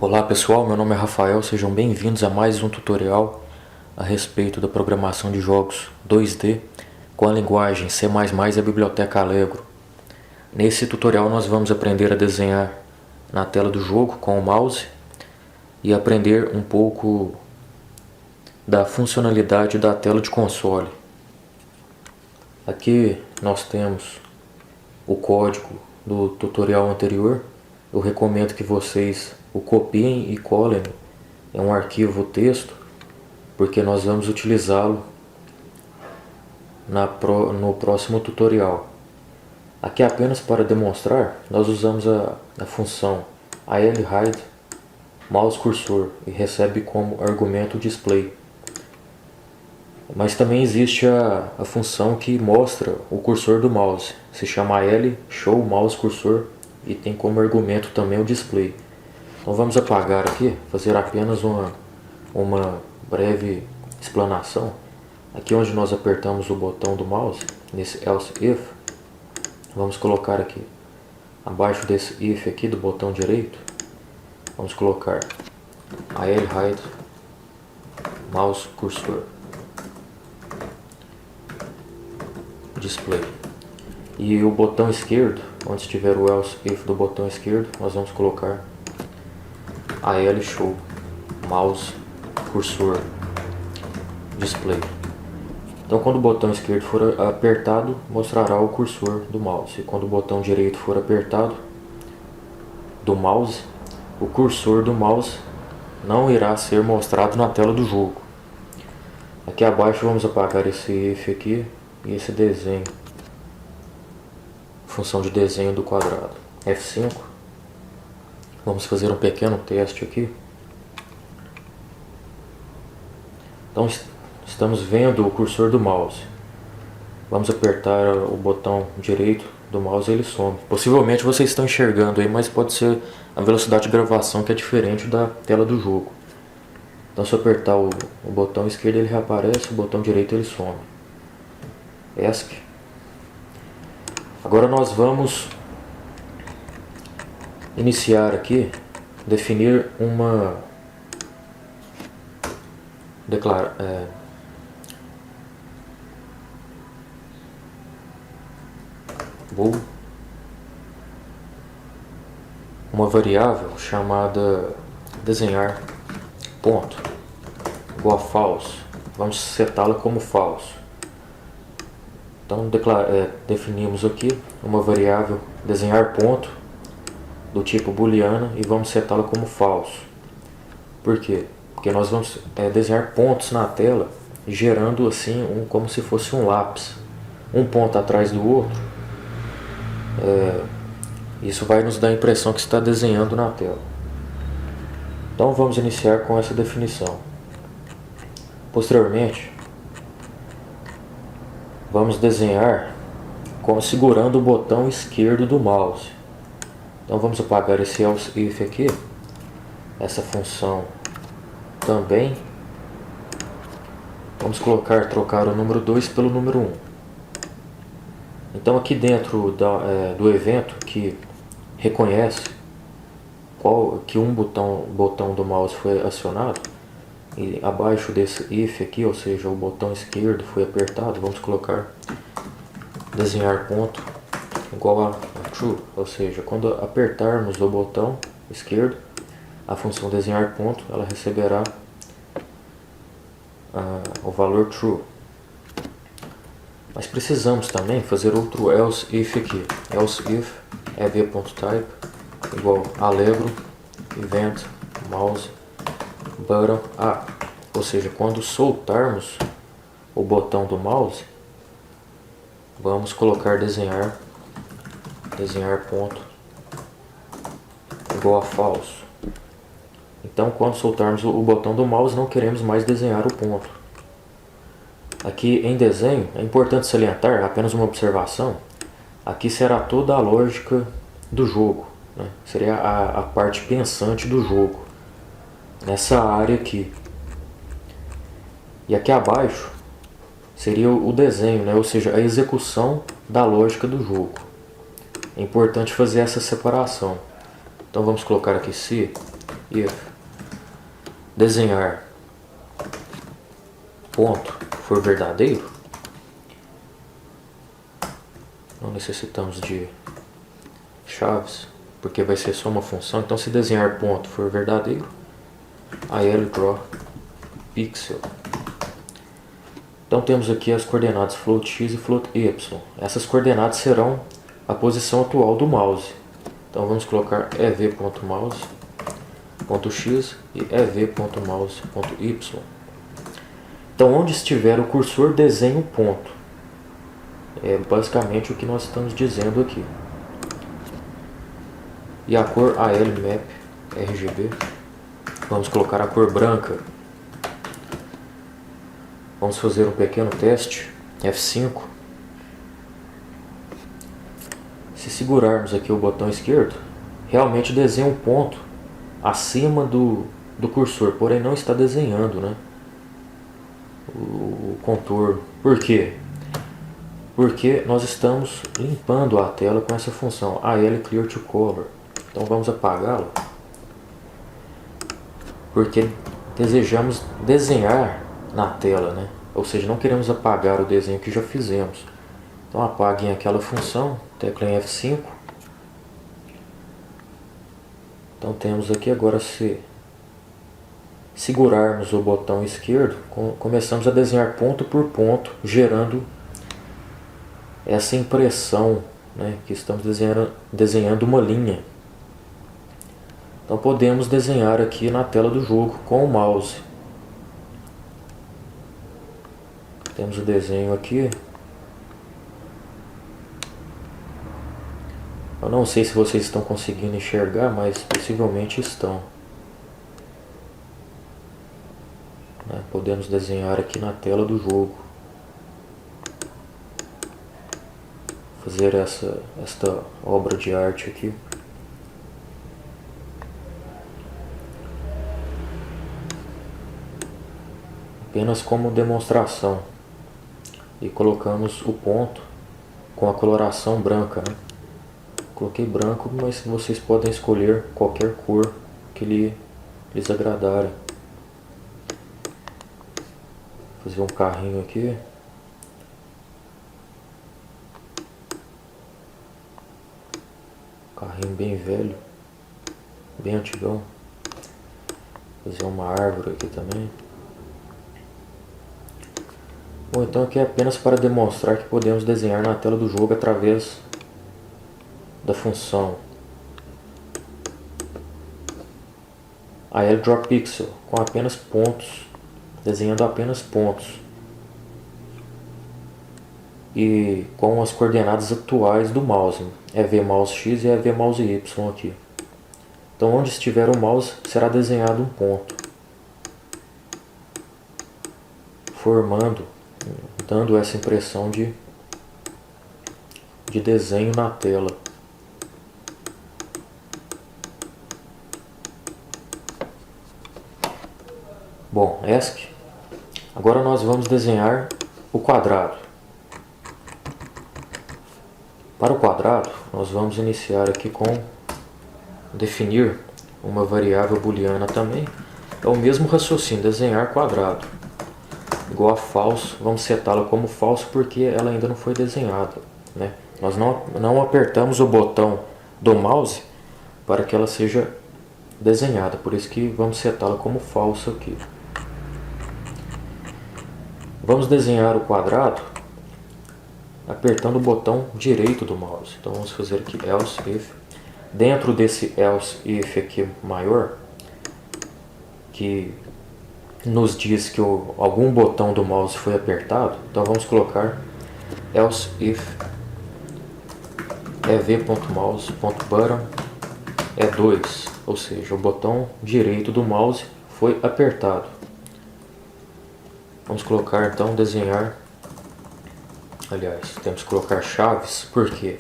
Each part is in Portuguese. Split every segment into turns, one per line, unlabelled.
Olá pessoal, meu nome é Rafael, sejam bem-vindos a mais um tutorial a respeito da programação de jogos 2D com a linguagem C++ e a biblioteca Allegro. Nesse tutorial nós vamos aprender a desenhar na tela do jogo com o mouse e aprender um pouco da funcionalidade da tela de console. Aqui nós temos o código do tutorial anterior. Eu recomendo que vocês o copiem e colem em um arquivo texto, porque nós vamos utilizá-lo no próximo tutorial. Aqui apenas para demonstrar, nós usamos a função ALHide mouse cursor e recebe como argumento display. Mas também existe a função que mostra o cursor do mouse, se chama AL show mouse cursor e tem como argumento também o display. Então vamos apagar aqui, fazer apenas uma breve explanação. Aqui onde nós apertamos o botão do mouse, nesse else if, vamos colocar aqui, abaixo desse if aqui do botão direito, vamos colocar ALHide mouse cursor display. E o botão esquerdo, onde estiver o else if do botão esquerdo, nós vamos colocar AL show mouse cursor display. Então quando o botão esquerdo for apertado, mostrará o cursor do mouse. E quando o botão direito for apertado do mouse, o cursor do mouse não irá ser mostrado na tela do jogo. Aqui abaixo vamos apagar esse if aqui e esse desenho, função de desenho do quadrado. F5. Vamos fazer um pequeno teste aqui. Então estamos vendo o cursor do mouse. Vamos apertar o botão direito do mouse e ele some. Possivelmente vocês estão enxergando aí, mas pode ser a velocidade de gravação que é diferente da tela do jogo. Então se eu apertar o botão esquerdo ele reaparece, o botão direito ele some. ESC. Agora nós vamos iniciar aqui, definir uma uma variável chamada desenhar ponto igual a false. Vamos setá-la como false. Então definimos aqui uma variável desenhar ponto do tipo booleana e vamos setá-la como falso. Por quê? Porque nós vamos desenhar pontos na tela, gerando assim como se fosse um lápis, um ponto atrás do outro. Isso vai nos dar a impressão que está desenhando na tela. Então vamos iniciar com essa definição. Posteriormente, vamos desenhar segurando o botão esquerdo do mouse. Então vamos apagar esse else if aqui, essa função também. Vamos trocar o número 2 pelo número 1. Então aqui dentro do evento que reconhece que um botão do mouse foi acionado, e abaixo desse if aqui, ou seja, o botão esquerdo foi apertado, vamos colocar desenhar ponto igual a true, ou seja, quando apertarmos o botão esquerdo, a função desenhar ponto, ela receberá o valor true. Mas precisamos também fazer outro else if aqui. Else if ev.type igual Allegro event mouse button a, ou seja, quando soltarmos o botão do mouse, vamos colocar desenhar ponto igual a falso. Então quando soltarmos o botão do mouse não queremos mais desenhar o ponto. Aqui em desenho é importante salientar apenas uma observação. Aqui será toda a lógica do jogo, né? Seria a parte pensante do jogo, nessa área aqui. E aqui abaixo seria o desenho, né? Ou seja, a execução da lógica do jogo. É importante fazer essa separação. Então vamos colocar aqui se if desenhar ponto for verdadeiro, não necessitamos de chaves, porque vai ser só uma função. Então, se desenhar ponto for verdadeiro, AL draw pixel. Então temos aqui as coordenadas float x e float y. Essas coordenadas serão a posição atual do mouse. Então vamos colocar ev.mouse.x e ev.mouse.y. Então onde estiver o cursor, desenhe um ponto. É basicamente o que nós estamos dizendo aqui. E a cor ALMap RGB. Vamos colocar a cor branca. Vamos fazer um pequeno teste. F5. Se segurarmos aqui o botão esquerdo, realmente desenha um ponto acima do cursor, porém não está desenhando, né, o contorno. Por quê? Porque nós estamos limpando a tela com essa função AL Clear to Color. Então vamos apagá-lo, porque desejamos desenhar na tela, né? Ou seja, não queremos apagar o desenho que já fizemos. Então apaguem aquela função, tecla em F5. Então temos aqui agora, se segurarmos o botão esquerdo, começamos a desenhar ponto por ponto, gerando essa impressão, né, que estamos desenhando uma linha. Então podemos desenhar aqui na tela do jogo com o mouse. Temos o desenho aqui. Eu não sei se vocês estão conseguindo enxergar, mas possivelmente estão. Podemos desenhar aqui na tela do jogo. Fazer esta obra de arte aqui. Apenas como demonstração. E colocamos o ponto com a coloração branca, né? Coloquei branco, mas vocês podem escolher qualquer cor que lhes agradarem. Fazer um carrinho aqui. Carrinho bem velho, bem antigão. Fazer uma árvore aqui também. Bom, então aqui é apenas para demonstrar que podemos desenhar na tela do jogo através da função AL Draw Pixel, com apenas pontos, desenhando apenas pontos e com as coordenadas atuais do mouse, EV mouse X e EV mouse Y aqui. Então onde estiver o mouse será desenhado um ponto, dando essa impressão de desenho na tela. Bom, ESC. Agora nós vamos desenhar o quadrado. Para o quadrado, nós vamos iniciar aqui com definir uma variável booleana também. É o mesmo raciocínio, desenhar quadrado. Igual a falso, vamos setá-la como falso porque ela ainda não foi desenhada, né? Nós não apertamos o botão do mouse para que ela seja desenhada, por isso que vamos setá-la como falso aqui. Vamos desenhar o quadrado apertando o botão direito do mouse. Então vamos fazer aqui else if. Dentro desse else if aqui maior, que nos diz que algum botão do mouse foi apertado, então vamos colocar else if ev.mouse.button é 2, ou seja, o botão direito do mouse foi apertado. Vamos colocar então desenhar, aliás, temos que colocar chaves. Por quê?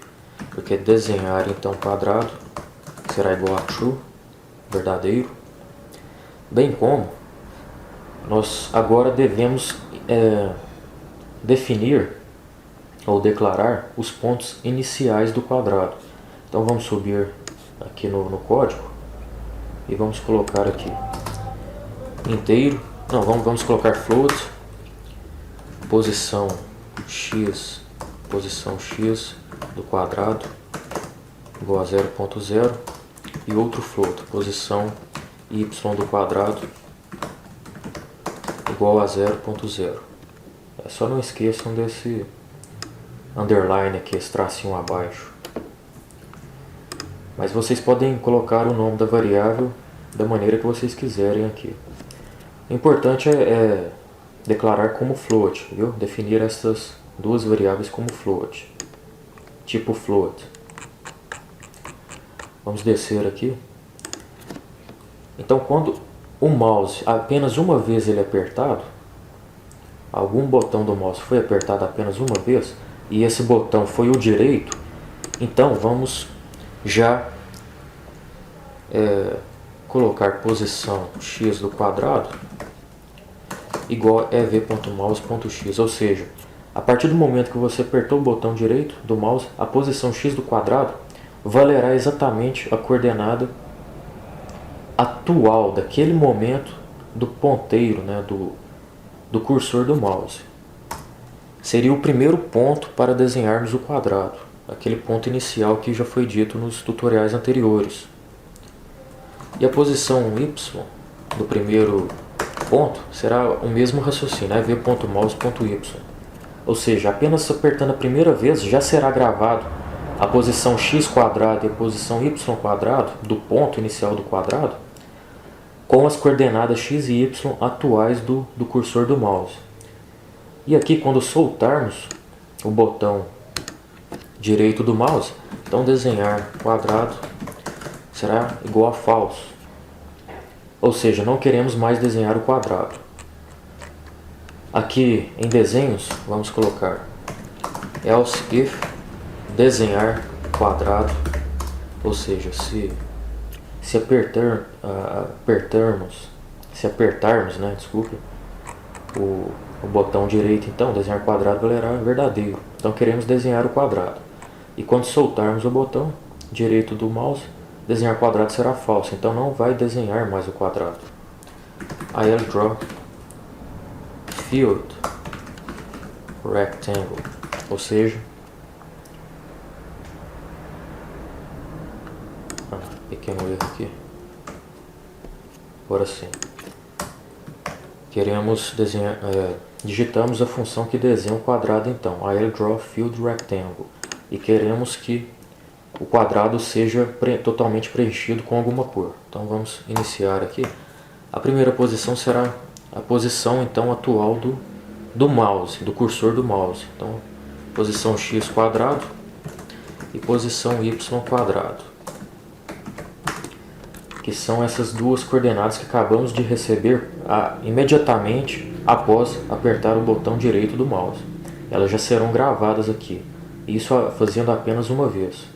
Porque desenhar então quadrado será igual a true, verdadeiro, bem como nós agora devemos definir ou declarar os pontos iniciais do quadrado. Então vamos subir aqui no código e vamos colocar aqui inteiro. Não, vamos colocar float, posição x do quadrado igual a 0.0 e outro float, posição y do quadrado igual a 0.0. Só não esqueçam desse underline aqui, esse tracinho abaixo. Mas vocês podem colocar o nome da variável da maneira que vocês quiserem aqui. O importante é declarar como float, viu? Definir essas duas variáveis como float, tipo float. Vamos descer aqui. Então, quando o mouse apenas uma vez ele é apertado, algum botão do mouse foi apertado apenas uma vez, e esse botão foi o direito, então vamos já colocar posição x do quadrado igual a ev.mouse.x, ou seja, a partir do momento que você apertou o botão direito do mouse, a posição x do quadrado valerá exatamente a coordenada atual daquele momento do ponteiro, né, do cursor do mouse. Seria o primeiro ponto para desenharmos o quadrado, aquele ponto inicial que já foi dito nos tutoriais anteriores. E a posição y do primeiro ponto será o mesmo raciocínio, ev.mouse.y. Ou seja, apenas apertando a primeira vez já será gravado a posição x quadrado e a posição y quadrado do ponto inicial do quadrado com as coordenadas x e y atuais do cursor do mouse. E aqui, quando soltarmos o botão direito do mouse, então desenhar quadrado será igual a falso. Ou seja, não queremos mais desenhar o quadrado. Aqui em desenhos, vamos colocar else if desenhar quadrado, ou seja, se apertarmos, né, desculpe, o botão direito, então desenhar quadrado valerá verdadeiro. Então queremos desenhar o quadrado. E quando soltarmos o botão direito do mouse, desenhar quadrado será falso, então não vai desenhar mais o quadrado. Draw field rectangle, ou seja, pequeno erro aqui. Agora sim. Queremos desenhar, digitamos a função que desenha o quadrado, então draw field rectangle, e queremos que o quadrado seja totalmente preenchido com alguma cor. Então vamos iniciar aqui. A primeira posição será a posição então atual do mouse, do cursor do mouse. Então posição x quadrado e posição y quadrado, que são essas duas coordenadas que acabamos de receber imediatamente após apertar o botão direito do mouse. Elas já serão gravadas aqui, isso fazendo apenas uma vez.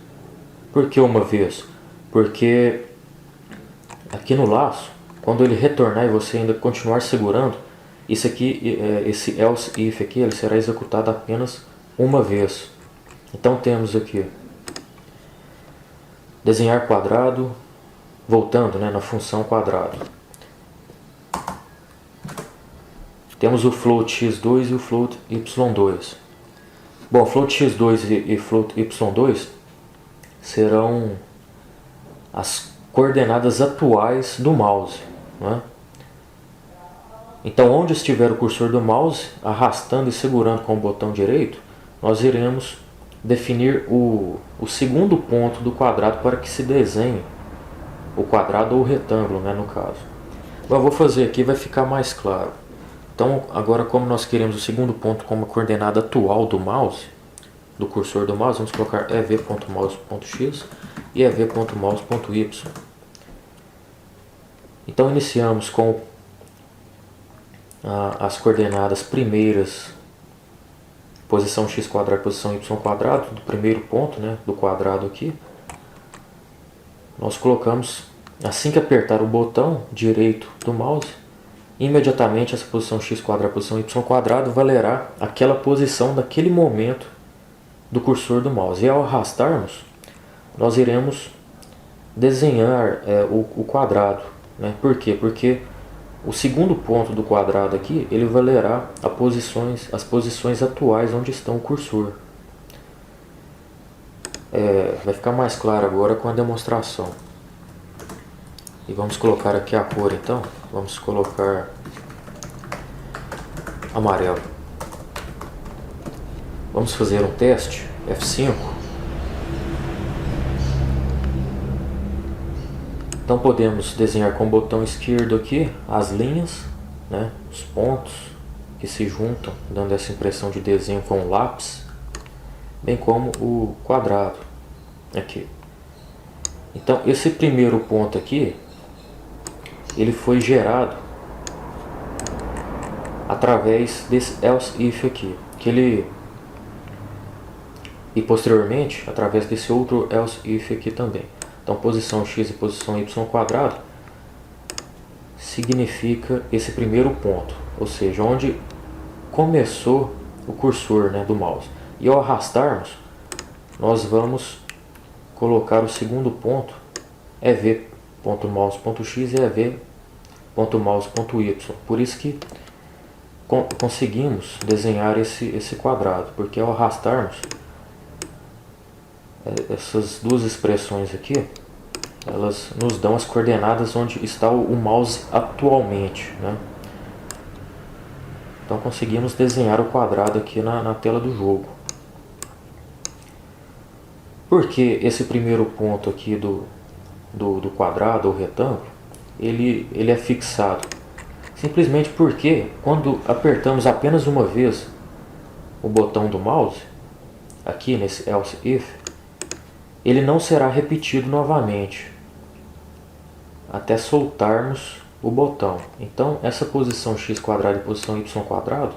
Por que uma vez? Porque aqui no laço, quando ele retornar e você ainda continuar segurando, isso aqui, esse else if aqui, ele será executado apenas uma vez. Então temos aqui desenhar quadrado, voltando, né, na função quadrado. Temos o float x2 e o float y2. Bom, float x2 e float y2 serão as coordenadas atuais do mouse, né? Então, onde estiver o cursor do mouse, arrastando e segurando com o botão direito, nós iremos definir o segundo ponto do quadrado para que se desenhe o quadrado ou o retângulo, né, no caso. Eu vou fazer aqui, vai ficar mais claro. Então, agora, como nós queremos o segundo ponto como a coordenada atual do mouse, do cursor do mouse, vamos colocar ev.mouse.x e ev.mouse.y. Então, iniciamos com as coordenadas primeiras, posição x quadrado, posição y quadrado, do primeiro ponto, né, do quadrado aqui. Nós colocamos, assim que apertar o botão direito do mouse, imediatamente essa posição x quadrado, posição y quadrado valerá aquela posição daquele momento do cursor do mouse. E ao arrastarmos, nós iremos desenhar o quadrado, né? Por quê? Porque o segundo ponto do quadrado aqui, ele valerá as posições atuais onde está o cursor. Vai ficar mais claro agora com a demonstração. E vamos colocar aqui a cor então. Vamos colocar amarelo. Vamos fazer um teste, F5. Então podemos desenhar com o botão esquerdo aqui as linhas, né, os pontos que se juntam, dando essa impressão de desenho com o lápis, bem como o quadrado aqui. Então esse primeiro ponto aqui, ele foi gerado através desse else if aqui, e posteriormente através desse outro else if aqui também. Então posição x e posição y quadrado significa esse primeiro ponto, ou seja, onde começou o cursor, né, do mouse. E ao arrastarmos, nós vamos colocar o segundo ponto, ev.mouse.x e ev.mouse.y. Por isso que conseguimos desenhar esse quadrado, porque ao arrastarmos essas duas expressões aqui, elas nos dão as coordenadas onde está o mouse atualmente, né? Então conseguimos desenhar o quadrado aqui na tela do jogo. Por que esse primeiro ponto aqui do quadrado ou retângulo ele é fixado? Simplesmente porque quando apertamos apenas uma vez o botão do mouse, aqui nesse else if, ele não será repetido novamente até soltarmos o botão. Então essa posição x quadrado e posição y quadrado,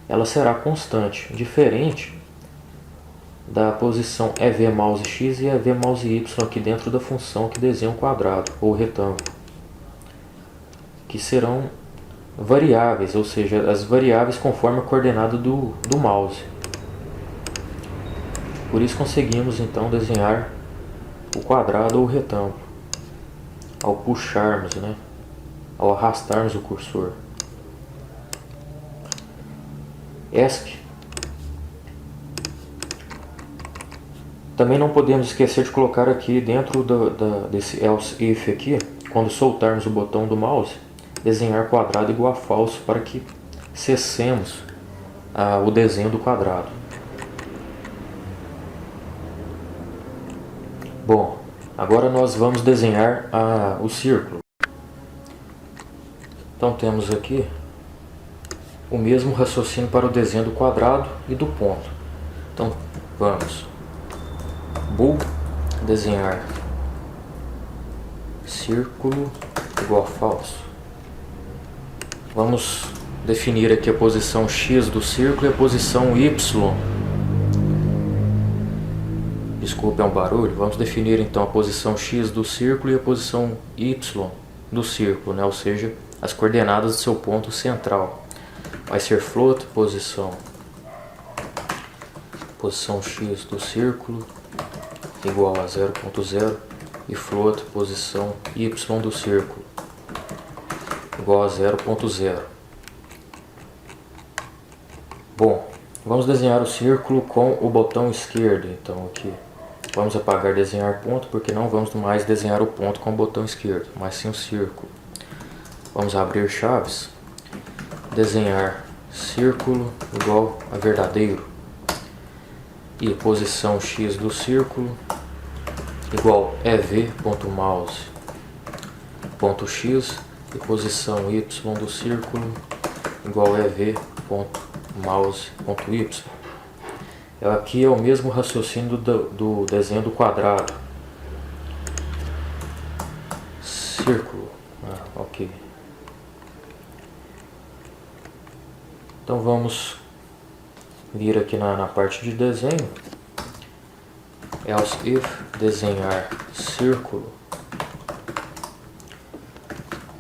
ela será constante, diferente da posição ev_mouse_x e ev_mouse_y aqui dentro da função que desenha um quadrado ou retângulo, que serão variáveis, ou seja, as variáveis conforme a coordenada do mouse. Por isso conseguimos então desenhar o quadrado ou o retângulo ao puxarmos, né, ao arrastarmos o cursor. ESC. Também não podemos esquecer de colocar aqui dentro desse else if aqui, quando soltarmos o botão do mouse, desenhar quadrado igual a falso para que cessemos o desenho do quadrado. Bom, agora nós vamos desenhar o círculo. Então temos aqui o mesmo raciocínio para o desenho do quadrado e do ponto. Então vamos bool desenhar círculo igual a falso. Vamos definir aqui a posição x do círculo e a posição y. Desculpe, é um barulho. Vamos definir então a posição x do círculo e a posição y do círculo, né? Ou seja, as coordenadas do seu ponto central. Vai ser float posição x do círculo igual a 0.0 e float posição y do círculo igual a 0.0. Bom, vamos desenhar o círculo com o botão esquerdo. Então aqui vamos apagar desenhar ponto, porque não vamos mais desenhar o ponto com o botão esquerdo, mas sim o círculo. Vamos abrir chaves, desenhar círculo igual a verdadeiro e posição x do círculo igual ev.mouse.x e posição y do círculo igual ev.mouse.y. Aqui é o mesmo raciocínio do desenho do quadrado. Círculo. Ok. Então vamos vir aqui na parte de desenho. Else if desenhar círculo.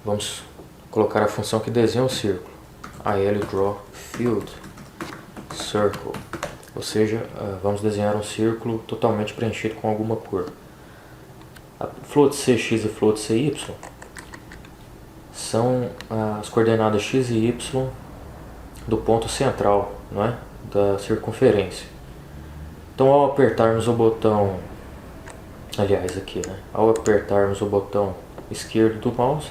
Vamos colocar a função que desenha o círculo. IL_draw field circle. Ou seja, vamos desenhar um círculo totalmente preenchido com alguma cor. A float cx e float cy são as coordenadas x e y do ponto central, não é? Da circunferência. Então, ao apertarmos o botão, aliás aqui, né? Ao apertarmos o botão esquerdo do mouse,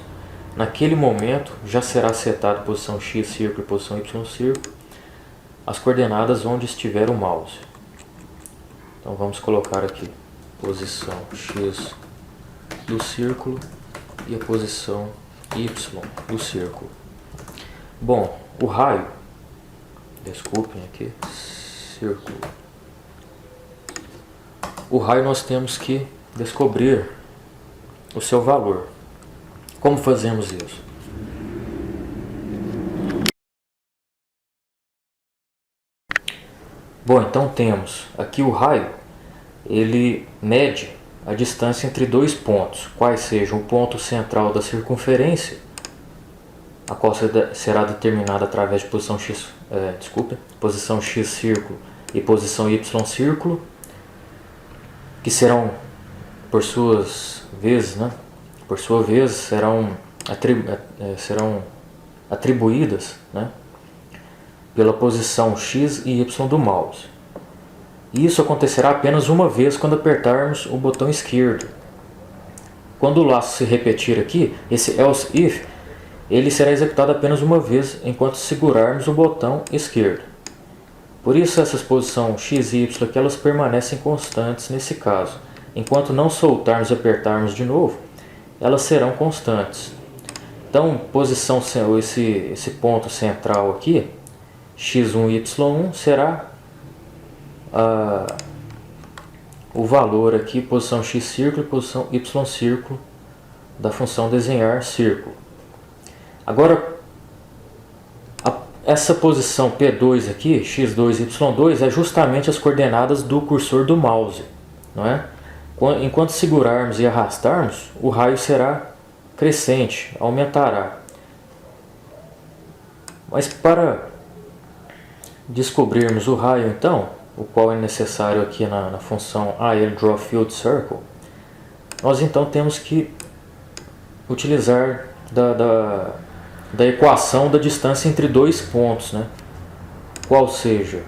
naquele momento já será setado posição x círculo e posição y círculo as coordenadas onde estiver o mouse. Então vamos colocar aqui posição x do círculo e a posição y do círculo. Bom, o raio, desculpem aqui, círculo. O raio nós temos que descobrir o seu valor. Como fazemos isso? Bom, então temos aqui o raio, ele mede a distância entre dois pontos, quais sejam o ponto central da circunferência, a qual será determinada através de posição x círculo e posição y círculo, que serão por sua vez serão atribuídas, né, pela posição x e y do mouse. E isso acontecerá apenas uma vez quando apertarmos o botão esquerdo. Quando o laço se repetir aqui, esse else if, ele será executado apenas uma vez enquanto segurarmos o botão esquerdo. Por isso essas posições x e y aqui, elas permanecem constantes nesse caso. Enquanto não soltarmos e apertarmos de novo, elas serão constantes. Então, esse ponto central aqui, x1 e y1, será o valor aqui, posição x círculo e posição y círculo da função desenhar círculo. Agora, essa posição P2 aqui, x2 e y2, é justamente as coordenadas do cursor do mouse, não é? Enquanto segurarmos e arrastarmos, o raio será crescente, aumentará. Mas para descobrirmos o raio, então, o qual é necessário aqui na função ALDrawFieldCircle, nós então temos que utilizar da equação da distância entre dois pontos, né? Qual seja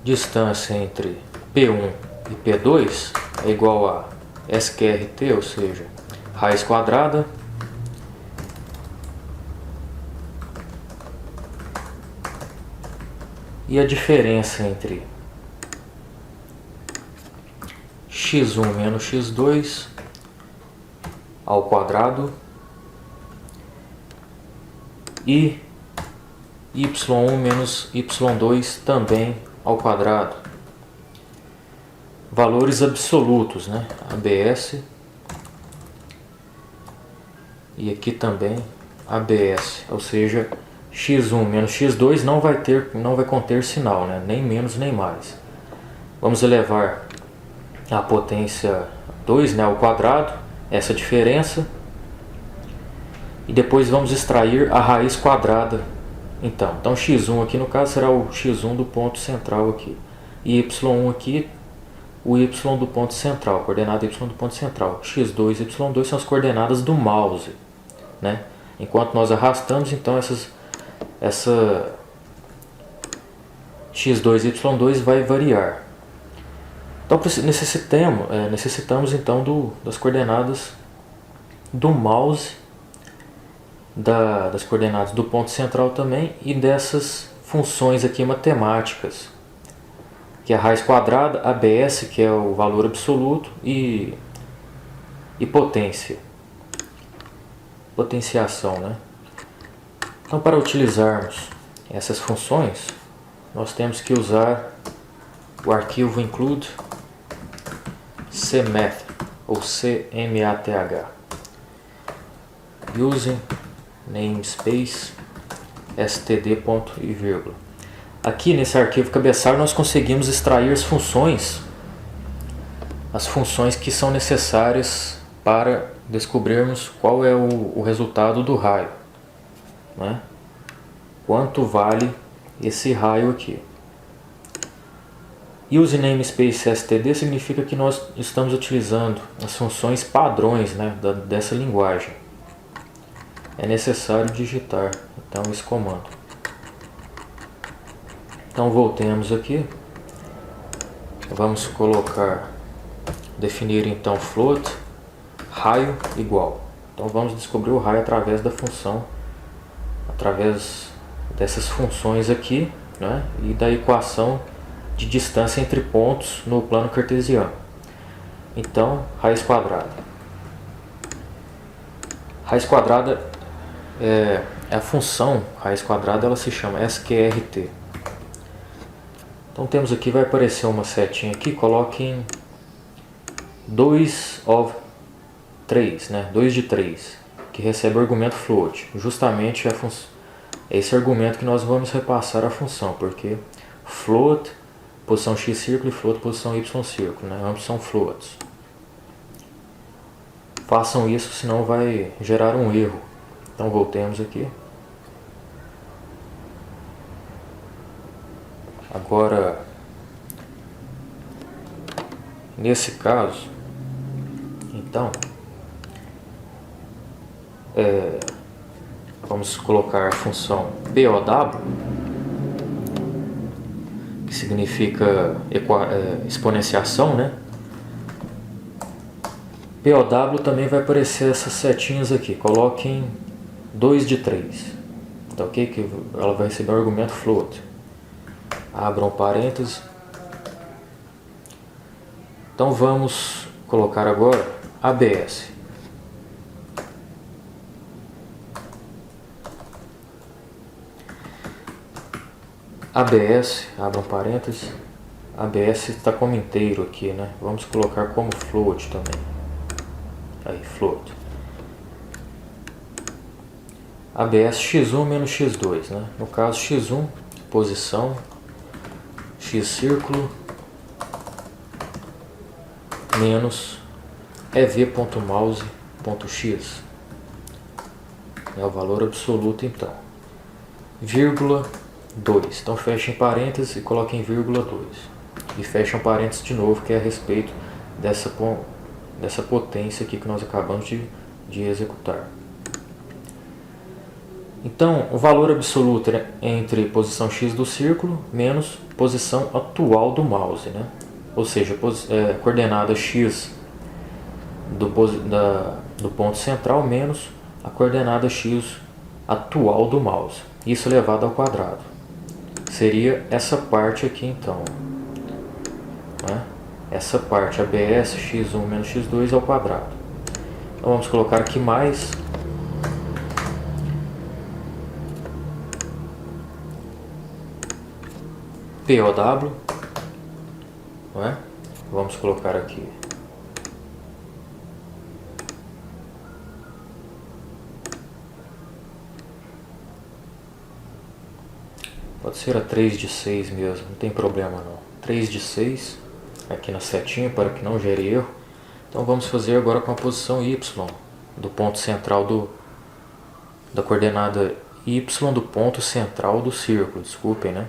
distância entre P1 e P2 é igual a SQRT, ou seja, raiz quadrada e a diferença entre x1 menos x2 ao quadrado e y1 menos y2 também ao quadrado. Valores absolutos, né? ABS e aqui também ABS, ou seja, x1 menos x2 não vai conter sinal, né? Nem menos nem mais. Vamos elevar a potência 2, né, ao quadrado, essa diferença, e depois vamos extrair a raiz quadrada. Então x1 aqui no caso será o x1 do ponto central aqui, e y1 aqui o y do ponto central, coordenada y do ponto central. x2 e y2 são as coordenadas do mouse, né? Enquanto nós arrastamos, então essa x2 e y2 vai variar. Então necessitamos então das coordenadas do mouse, das coordenadas do ponto central também, e dessas funções aqui matemáticas, que é a raiz quadrada, ABS, que é o valor absoluto, e potenciação, né? Então, para utilizarmos essas funções, nós temos que usar o arquivo include cmath, ou CMATH, using namespace std ponto e vírgula. Aqui nesse arquivo cabeçalho nós conseguimos extrair as funções que são necessárias para descobrirmos qual é o resultado do raio, né? Quanto vale esse raio aqui. Use namespace std significa que nós estamos utilizando as funções padrões, né, dessa linguagem. É necessário digitar então esse comando. Então voltemos aqui. Vamos definir então float raio igual. Então vamos descobrir o raio através da função, através dessas funções aqui, né, e da equação de distância entre pontos no plano cartesiano. Então, raiz quadrada. Raiz quadrada é a função raiz quadrada, ela se chama sqrt. Então temos aqui, vai aparecer uma setinha aqui, coloquem 2 of 3, né? 2 de 3, que recebe o argumento float. Justamente é esse argumento que nós vamos repassar a função, porque float posição x círculo e float posição y círculo, né? Ambos são floats. Façam isso, senão vai gerar um erro. Então voltemos aqui. Agora, nesse caso, então, vamos colocar a função POW, que significa exponenciação, né? POW também vai aparecer essas setinhas aqui. Coloquem 2 de 3. Tá ok? Que ela vai receber o argumento float. Abram parênteses. Então vamos colocar agora ABS. ABS, abram parênteses. ABS está como inteiro aqui, né? Vamos colocar como float também. Aí, float. ABS x1 menos x2, né? No caso, x1, posição, x círculo, menos ev.mouse.x. É o valor absoluto, então. Vírgula 2. Então fechem parênteses e coloquem vírgula 2. E fecham parênteses de novo, que é a respeito dessa potência aqui que nós acabamos de executar. Então, o valor absoluto é entre posição x do círculo menos posição atual do mouse, né? Ou seja, coordenada x do ponto central menos a coordenada x atual do mouse. Isso elevado ao quadrado. Seria essa parte aqui, então. Né? Essa parte, ABS x1 menos x2 ao quadrado. Então vamos colocar aqui mais POW, não é? Vamos colocar aqui pode ser a 3 de 6 mesmo, não tem problema não. 3 de 6 aqui na setinha para que não gere erro. Então vamos fazer agora com a posição y do ponto central da coordenada y do ponto central do círculo, desculpem, né?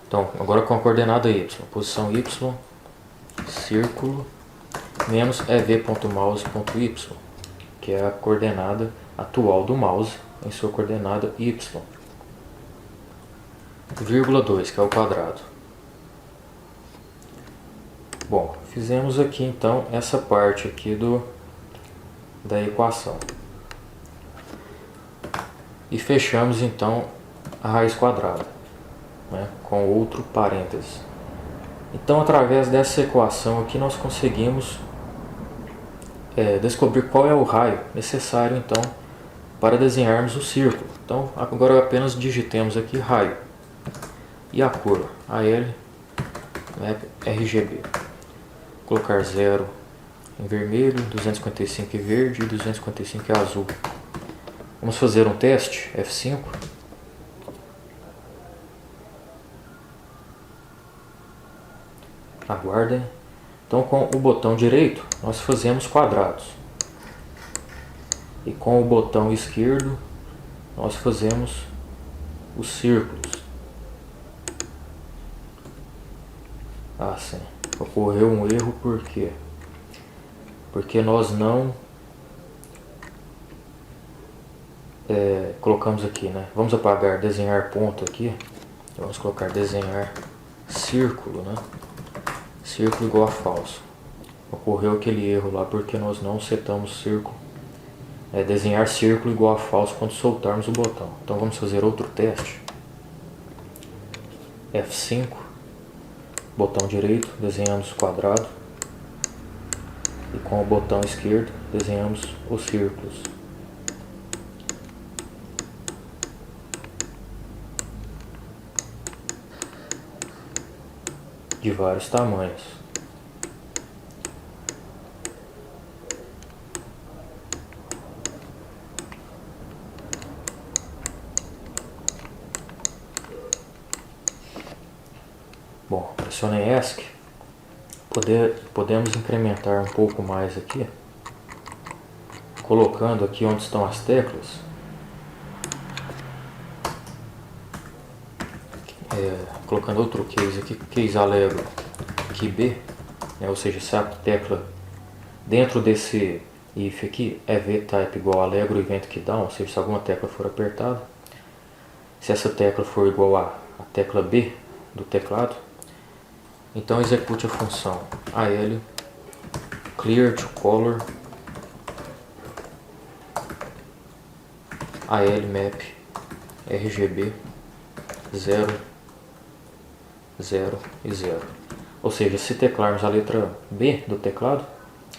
Então, agora com a coordenada y, posição y, círculo, menos ev.mouse.y, que é a coordenada atual do mouse em sua coordenada y, vírgula 2, que é o quadrado. Bom, fizemos aqui então essa parte aqui da equação. E fechamos então a raiz quadrada, né, com outro parêntese. Então, através dessa equação aqui, nós conseguimos descobrir qual é o raio necessário então para desenharmos o círculo. Então, agora apenas digitemos aqui raio e a cor AL, né, RGB. Colocar 0 em vermelho, 255 em verde e 255 em azul. Vamos fazer um teste, F5. Aguardem. Então, com o botão direito, nós fazemos quadrados. E com o botão esquerdo, nós fazemos os círculos. Ah, sim. Ocorreu um erro por quê? Porque nós não colocamos aqui, né? Vamos apagar desenhar ponto aqui. Vamos colocar desenhar círculo, né? Círculo igual a falso. Ocorreu aquele erro lá porque nós não setamos círculo. Desenhar círculo igual a falso quando soltarmos o botão. Então vamos fazer outro teste. F5, botão direito, desenhamos o quadrado. E com o botão esquerdo desenhamos os círculos. De vários tamanhos. Bom, pressionei ESC. Podemos incrementar um pouco mais aqui, colocando aqui onde estão as teclas, colocando outro case aqui, case Allegro aqui B, né? Ou seja, se a tecla dentro desse if aqui é VType igual a Allegro event keydown, ou seja, se alguma tecla for apertada, se essa tecla for igual a tecla B do teclado, então execute a função AL clear to color AL map RGB 0, 0 e 0. Ou seja, se teclarmos a letra B do teclado,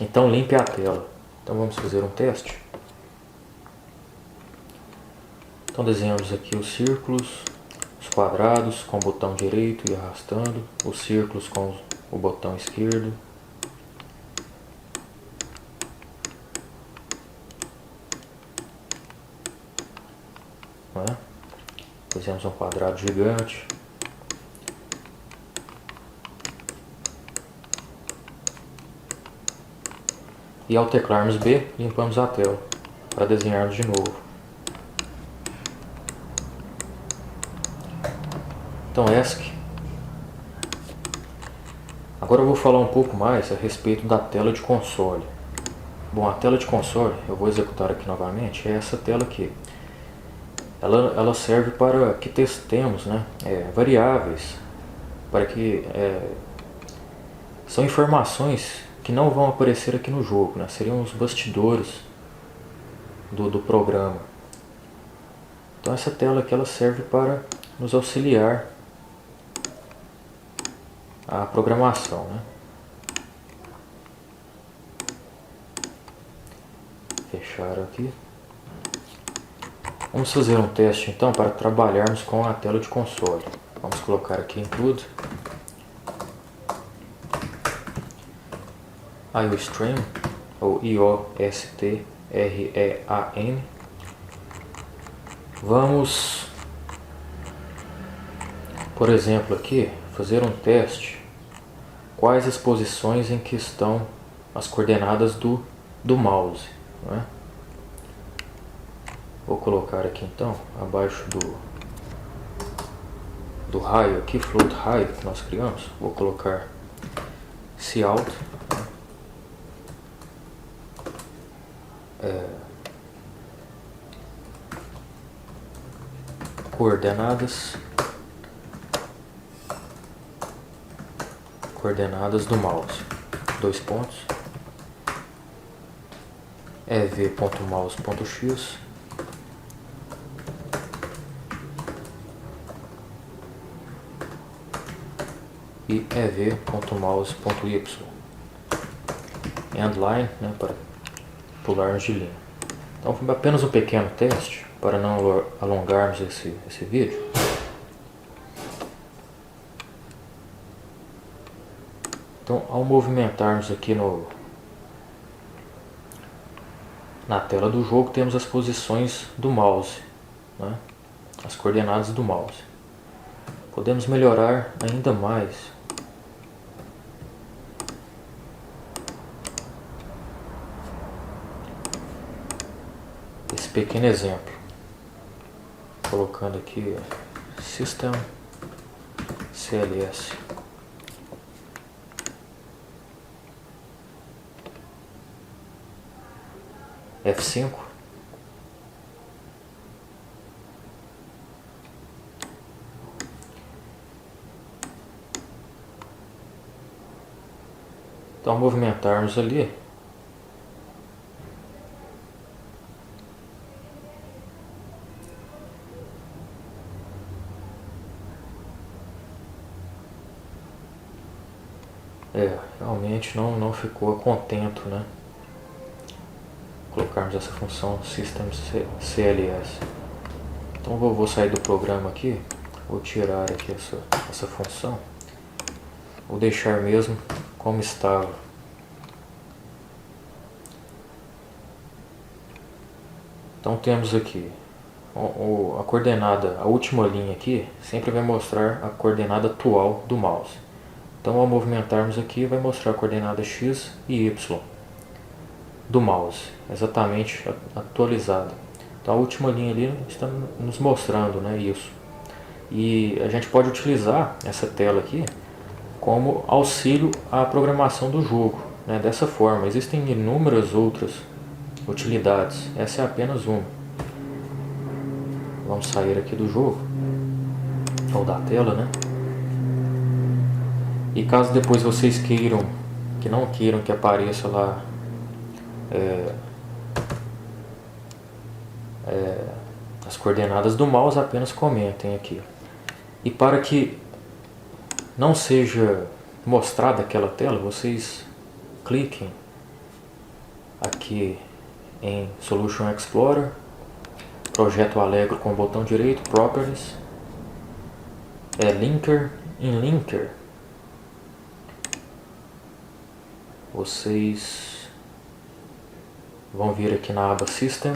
então limpe a tela. Então vamos fazer um teste. Então desenhamos aqui os círculos, os quadrados com o botão direito e arrastando, os círculos com o botão esquerdo. Fizemos um quadrado gigante. E ao teclarmos B, limpamos a tela para desenharmos de novo. Então ESC. Agora eu vou falar um pouco mais a respeito da tela de console. Bom, a tela de console, eu vou executar aqui novamente, é essa tela aqui. Ela serve para que testemos, né, variáveis, para que são informações que não vão aparecer aqui no jogo, né? Seriam os bastidores do programa. Então essa tela aqui ela serve para nos auxiliar a programação, né? Fechar aqui. Vamos fazer um teste então para trabalharmos com a tela de console. Vamos colocar aqui Include IOStream ou IOSTREAN. Vamos, por exemplo, aqui fazer um teste. Quais as posições em que estão as coordenadas do mouse, não é? Vou colocar aqui então, abaixo do raio aqui, float raio que nós criamos, vou colocar Cout, coordenadas do mouse, dois pontos, ev.mouse.x e ev.mouse.y, endline, né, para pularmos de linha. Então foi apenas um pequeno teste para não alongarmos esse vídeo. Então ao movimentarmos aqui na tela do jogo temos as posições do mouse, né, as coordenadas do mouse. Podemos melhorar ainda mais. Esse pequeno exemplo. Colocando aqui System CLS F5. Então, movimentarmos ali, realmente não ficou contento, né? Colocarmos essa função System CLS. Então vou sair do programa aqui, vou tirar aqui essa função, vou deixar mesmo como estava. Então temos aqui a coordenada, a última linha aqui sempre vai mostrar a coordenada atual do mouse. Então ao movimentarmos aqui vai mostrar a coordenada X e Y do mouse, exatamente atualizada. Então a última linha ali está nos mostrando, né, isso. E a gente pode utilizar essa tela aqui como auxílio à programação do jogo, né? Dessa forma, existem inúmeras outras utilidades, essa é apenas uma. Vamos sair aqui do jogo, ou da tela, né? E caso depois vocês não queiram que apareça lá as coordenadas do mouse, apenas comentem aqui. E para que não seja mostrada aquela tela, vocês cliquem aqui em Solution Explorer, Projeto Allegro com o botão direito, Properties, Linker. Em Linker, vocês vão vir aqui na aba System,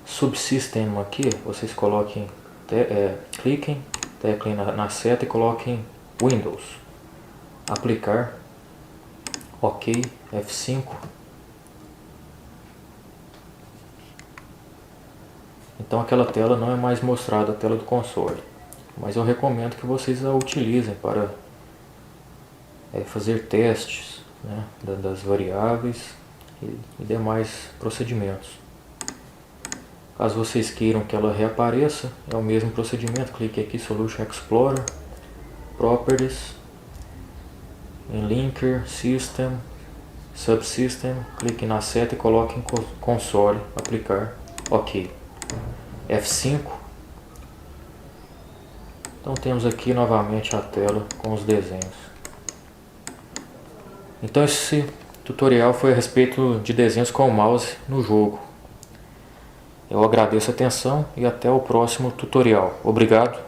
Subsystem aqui, vocês coloquem, cliquem, teclem na seta e coloquem Windows, aplicar, OK, F5. Então aquela tela não é mais mostrada, a tela do console, mas eu recomendo que vocês a utilizem para fazer testes, né, das variáveis e demais procedimentos. Caso vocês queiram que ela reapareça, é o mesmo procedimento, clique aqui Solution Explorer, Properties, em Linker, System, Subsystem, clique na seta e coloque em console, aplicar, OK, F5. Então temos aqui novamente a tela com os desenhos. Então esse tutorial foi a respeito de desenhos com o mouse no jogo. Eu agradeço a atenção e até o próximo tutorial. Obrigado.